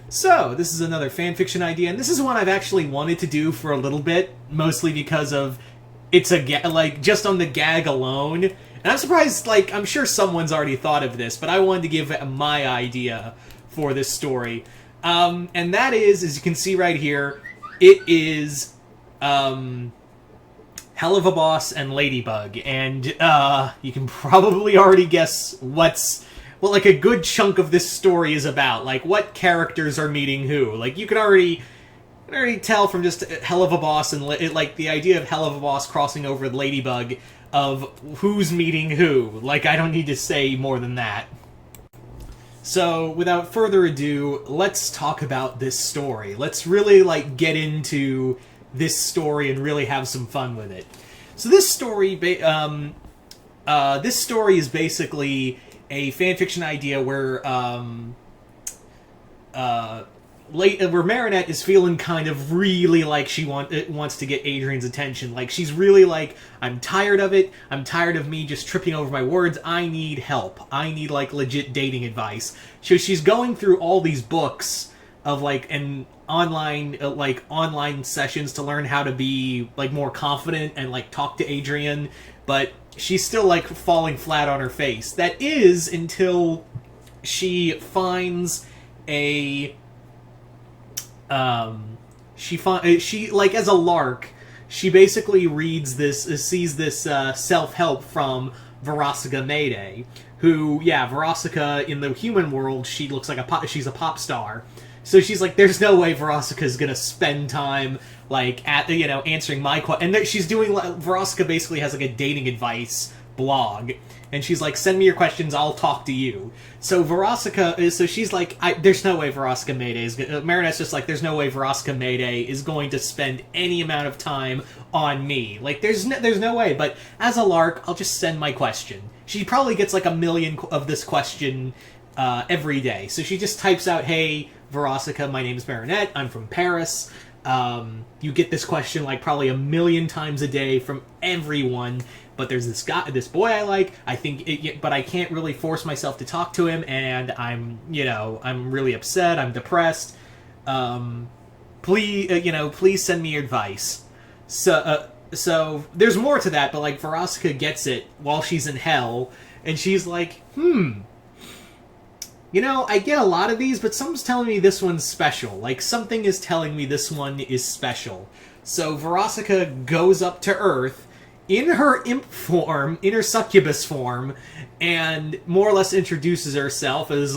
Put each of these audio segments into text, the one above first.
So, this is another fanfiction idea, and this is one I've actually wanted to do for a little bit, mostly because of it's just on the gag alone. And I'm surprised, I'm sure someone's already thought of this, but I wanted to give my idea for this story. And that is, as you can see right here, it is Helluva Boss and Ladybug. And you can probably already guess a good chunk of this story is about. Like, what characters are meeting who. Like, you can already tell from just Helluva Boss and, the idea of Helluva Boss crossing over with Ladybug of who's meeting who. Like, I don't need to say more than that. So, without further ado, let's talk about this story. Let's really, get into this story and really have some fun with it. So this story, is basically a fanfiction idea where Marinette is feeling kind of really like she wants to get Adrian's attention. Like, she's really like, I'm tired of it. I'm tired of me just tripping over my words. I need help. I need, legit dating advice. So she's going through all these books of, online sessions to learn how to be, more confident and, talk to Adrian. But she's still, falling flat on her face. That is until she finds a... as a lark, she basically sees this self-help from Veronica Mayday, who, Veronica in the human world, she looks like she's a pop star. So she's like, there's no way Veronica's gonna spend time, answering my questions. And she's doing, Veronica basically has, a dating advice blog. And she's like, send me your questions, I'll talk to you. So she's like, there's no way Veronica Mayday is... Marinette's just like, there's no way Veronica Mayday is going to spend any amount of time on me. There's no way, but as a lark, I'll just send my question. She probably gets, a million of this question every day. So she just types out, hey, Veronica, my name's Marinette, I'm from Paris. You get this question, probably a million times a day from everyone. But there's this boy I like, but I can't really force myself to talk to him, and I'm really upset, I'm depressed. Please send me your advice. So there's more to that, but, Veronica gets it while she's in hell, and she's like, I get a lot of these, but something's telling me this one's special. Something is telling me this one is special. So Veronica goes up to Earth, in her imp form, in her succubus form, and more or less introduces herself as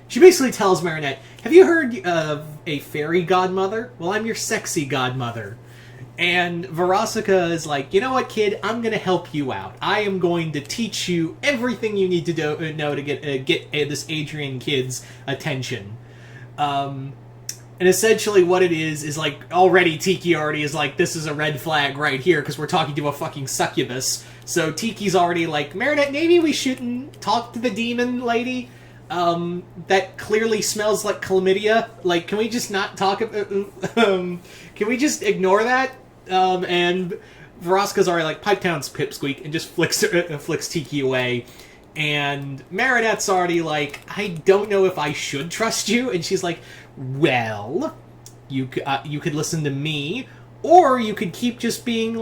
she basically tells Marinette, have you heard of a fairy godmother? Well, I'm your sexy godmother. And Veronica is like, you know what, kid? I'm going to help you out. I am going to teach you everything you need to know to get this Adrian kid's attention. And essentially what it is already Tiki already is like, this is a red flag right here, because we're talking to a fucking succubus. So Tiki's already like, Marinette, maybe we shouldn't talk to the demon lady? That clearly smells like chlamydia. Can we just not talk about... can we just ignore that? And Veronica's already like, pipe down, pipsqueak, and just flicks Tiki away. And Marinette's already like, I don't know if I should trust you. And she's like, well, you could listen to me, or you could keep just being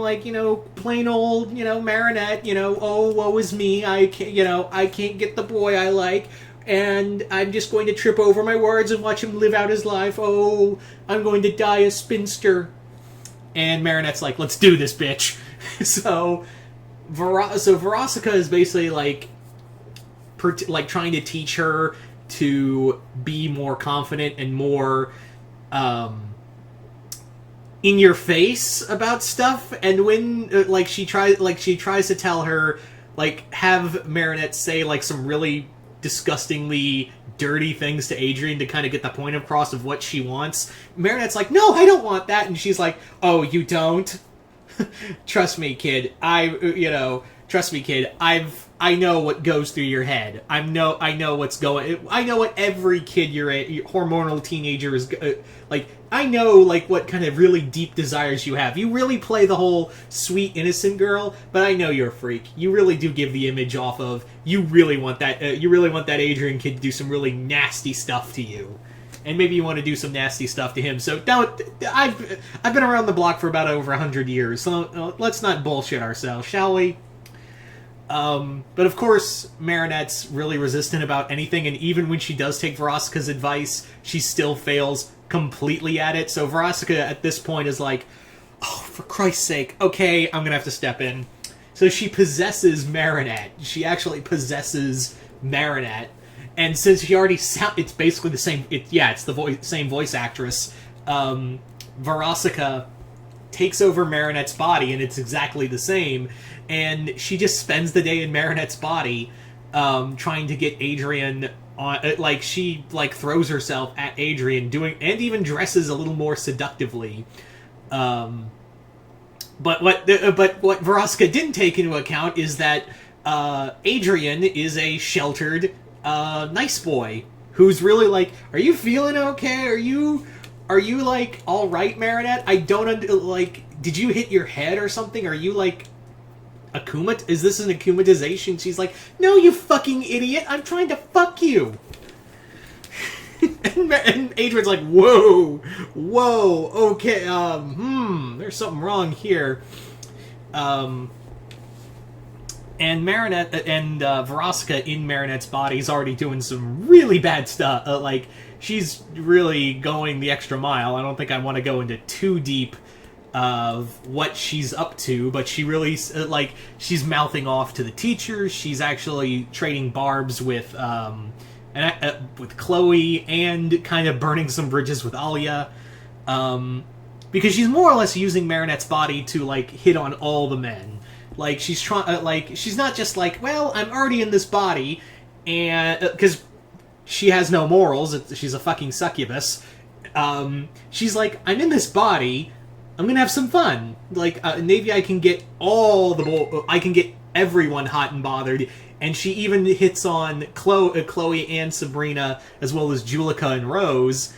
plain old, Marinette, oh, woe is me, I can't get the boy I like, and I'm just going to trip over my words and watch him live out his life, oh, I'm going to die a spinster. And Marinette's like, let's do this, bitch. So Veronica is basically trying to teach her to be more confident and more in your face about stuff. And when she tries to tell her, have Marinette say some really disgustingly dirty things to Adrian to kind of get the point across of what she wants, Marinette's like, no, I don't want that. And she's like, oh, you don't? Trust me, kid. Trust me, kid. I know what goes through your head. I know what's going... I know what every kid your hormonal teenager is... I know, what kind of really deep desires you have. You really play the whole sweet, innocent girl, but I know you're a freak. You really do give the image off of... You really want that Adrian kid to do some really nasty stuff to you. and maybe you want to do some nasty stuff to him. So don't. I've been around the block for about over 100 years, so let's not bullshit ourselves, shall we? But of course, Marinette's really resistant about anything, and even when she does take Veronica's advice, she still fails completely at it. So Veronica at this point is like, oh, for Christ's sake, okay, I'm gonna have to step in. So she possesses Marinette. She actually possesses Marinette. And since she already it's basically the same, it's the same voice actress, Veronica takes over Marinette's body, and it's exactly the same, and she just spends the day in Marinette's body, trying to get Adrien on, she throws herself at Adrien, and even dresses a little more seductively. But what Veronica didn't take into account is that Adrien is a sheltered, nice boy who's really like, are you feeling okay? Are you like all right, Marinette? I don't did you hit your head or something? Are you like is this an akumatization? She's like, no, you fucking idiot! I'm trying to fuck you. and Adrian's like, whoa, okay, there's something wrong here. And Marinette and Veronica in Marinette's body is already doing some really bad stuff. She's really going the extra mile. I don't think I want to go into too deep of what she's up to, but she really, she's mouthing off to the teachers. She's actually trading barbs with Chloe, and kind of burning some bridges with Alia, because she's more or less using Marinette's body to hit on all the men. She's trying, she's not just well, I'm already in this body, and because she has no morals, she's a fucking succubus. She's like, I'm in this body, I'm gonna have some fun. Maybe I can get I can get everyone hot and bothered. And she even hits on Chloe and Sabrina, as well as Julika and Rose.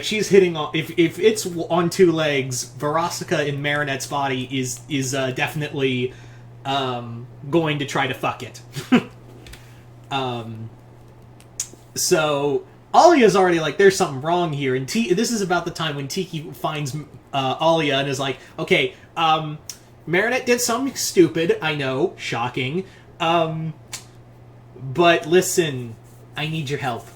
She's hitting on, if it's on two legs, Veronica in Marinette's body is definitely going to try to fuck it. So Alia's already there's something wrong here, and this is about the time when Tiki finds Alia and is like, okay, Marinette did something stupid, I know, shocking, but listen, I need your help.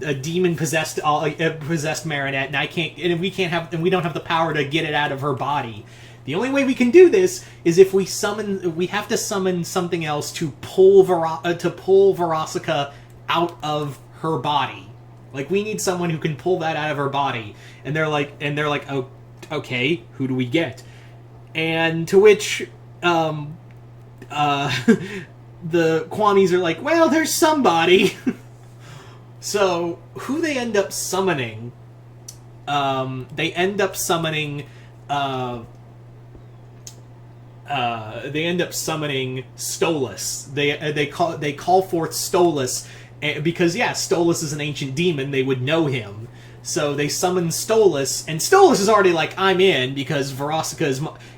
A demon possessed Marinette, and we don't have the power to get it out of her body. The only way we can do this is if we have to summon something else to pull Veronica out of her body. We need someone who can pull that out of her body. And they're like, oh, okay, who do we get? And to which, the Kwamis are like, well, there's somebody. So, who they end up summoning, Stolas. They call forth Stolas, because Stolas is an ancient demon, they would know him. So they summon Stolas, and Stolas is already like, I'm in, because Veronica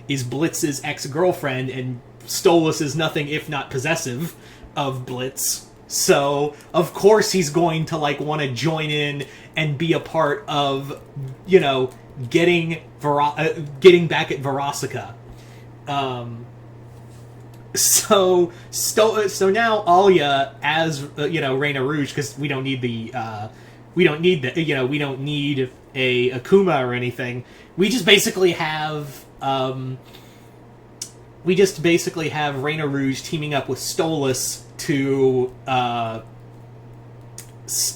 is Blitz's ex-girlfriend, and Stolas is nothing if not possessive of Blitz. So, of course he's going to, want to join in and be a part of, getting back at Veronica. So now Alia as, Reina Rouge, because we don't need a Akuma or anything. We just basically have Reina Rouge teaming up with Stolas to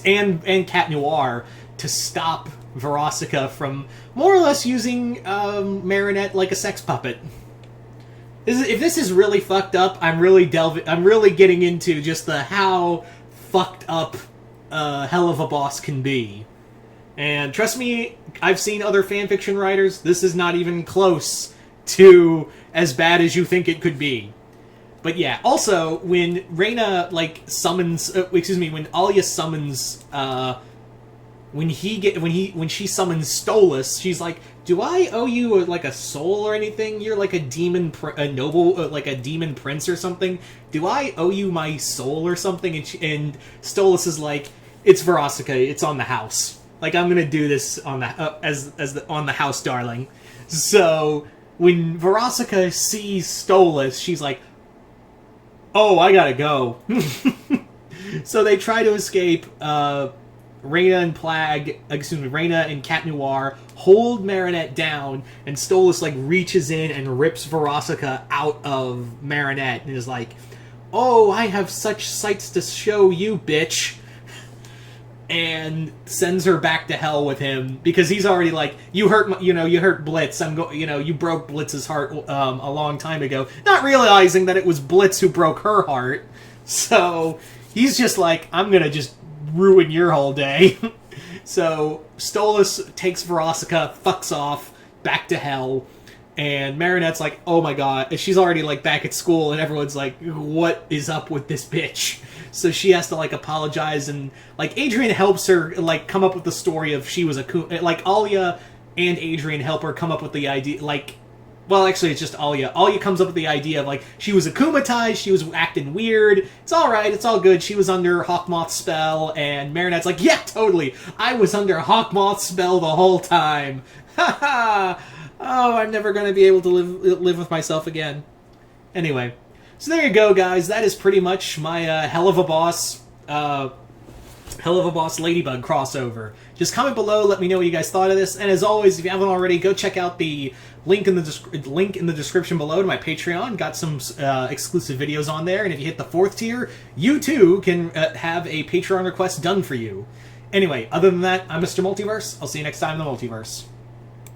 and Cat Noir to stop Veronica from more or less using Marinette like a sex puppet. If this is really fucked up, I'm really getting into just how fucked up Helluva Boss can be. And trust me, I've seen other fanfiction writers, this is not even close to as bad as you think it could be. But yeah, also, when Reina, summons, when Alia summons, when she summons Stolas, she's like, do I owe you a soul or anything? You're a demon, a noble, a demon prince or something. Do I owe you my soul or something? And Stolas is like, it's Veronica, it's on the house. Like, I'm gonna do this on the on the house, darling. So when Veronica sees Stolas, she's like, "Oh, I gotta go." So they try to escape. Reyna and Cat Noir hold Marinette down, and Stolas like reaches in and rips Veronica out of Marinette and is like, "Oh, I have such sights to show you, bitch," and sends her back to hell with him because he's already like, you hurt Blitz. You broke Blitz's heart a long time ago, not realizing that it was Blitz who broke her heart. So he's just like, I'm gonna just ruin your whole day. So Stolas takes Veronica, fucks off, back to hell, and Marinette's like, oh my god, and she's already like back at school, and everyone's like, what is up with this bitch? So she has to like apologize, and like Adrian helps her like come up with the story of she was like Alia and Adrian help her come up with the idea, like, well, actually, it's just Alia. Alia comes up with the idea of, like, she was akumatized, she was acting weird, it's alright, it's all good, she was under Hawkmoth's spell, and Marinette's like, yeah, totally, I was under Hawkmoth's spell the whole time. Ha ha! Oh, I'm never gonna be able to live with myself again. Anyway, so there you go, guys, that is pretty much my Helluva Boss Ladybug crossover. Just comment below, let me know what you guys thought of this, and as always, if you haven't already, go check out the link in the description below to my Patreon. Got some exclusive videos on there, and if you hit the 4th tier, you too can have a Patreon request done for you. Anyway, other than that, I'm Mr. Multiverse. I'll see you next time in the Multiverse.